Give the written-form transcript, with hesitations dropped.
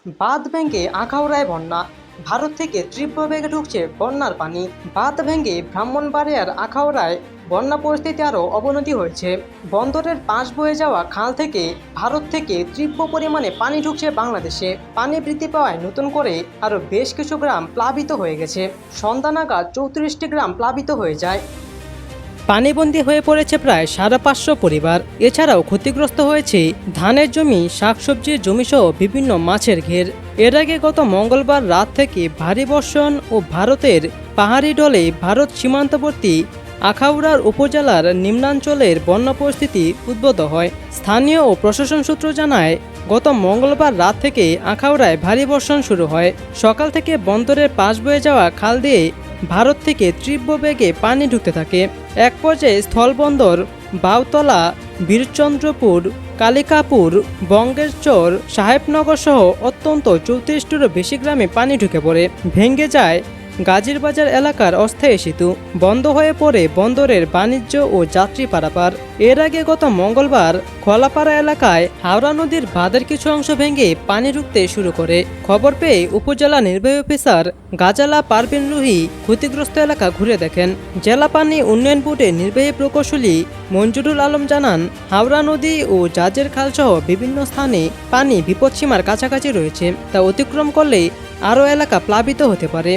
বাঁধ ভেঙে আখাউড়ায় বন্যা। ভারত থেকে তীব্র বেগে ঢুকছে বন্যার পানি। বাঁধ ভেঙে ব্রাহ্মণবাড়িয়ার আখাউড়ায় বন্যা পরিস্থিতি আরও অবনতি হয়েছে। বন্দরের পাশ বয়ে যাওয়া খাল থেকে ভারত থেকে তীব্র পরিমাণে পানি ঢুকছে বাংলাদেশে। পানি বৃদ্ধি পাওয়ায় নতুন করে আরও বেশ কিছু গ্রাম প্লাবিত হয়ে গেছে। সন্ধ্যা নাগাদ 34টি গ্রাম প্লাবিত হয়ে যায়। পানিবন্দী হয়ে পড়েছে প্রায় 550 পরিবার। এছাড়াও ক্ষতিগ্রস্ত হয়েছে ধানের জমি, শাকসবজির জমিসহ বিভিন্ন মাছের ঘের। এর আগে গত মঙ্গলবার রাত থেকে ভারী বর্ষণ ও ভারতের পাহাড়ি ঢলে ভারত সীমান্তবর্তী আখাউড়ার উপজেলার নিম্নাঞ্চলের বন্যা পরিস্থিতি উদ্ভূত হয়। স্থানীয় ও প্রশাসন সূত্র জানায়, গত মঙ্গলবার রাত থেকে আখাউড়ায় ভারী বর্ষণ শুরু হয়। সকাল থেকে বন্দরের পাশ বয়ে যাওয়া খাল দিয়ে ভারত থেকে তীব্র বেগে পানি ঢুকতে থাকে। এক পর্যায়ে স্থলবন্দর বাউতলা, বীরচন্দ্রপুর, কালিকাপুর, বঙ্গেরচর, সাহেবনগর সহ অত্যন্ত 34টিরও বেশি গ্রামে পানি ঢুকে পড়ে। ভেঙে যায় গাজীরবাজার এলাকার অস্থায়ী সেতু। বন্ধ হয়ে পড়ে বন্দরের বাণিজ্য ও যাত্রী পারাপার। এর আগে গত মঙ্গলবার খোলাপাড়া এলাকায় হাওড়া নদীর বাঁধের কিছু অংশ ভেঙে পানি ঢুকতে শুরু করে। খবর পেয়ে উপজেলা নির্বাহী অফিসার গাজালা পারভিন রুহি ক্ষতিগ্রস্ত এলাকা ঘুরে দেখেন। জেলা পানি উন্নয়ন বোর্ডের নির্বাহী প্রকৌশলী মঞ্জুরুল আলম জানান, হাওড়া নদী ও জাজের খাল সহ বিভিন্ন স্থানে পানি বিপদসীমার কাছাকাছি রয়েছে। তা অতিক্রম করলে আরও এলাকা প্লাবিত হতে পারে।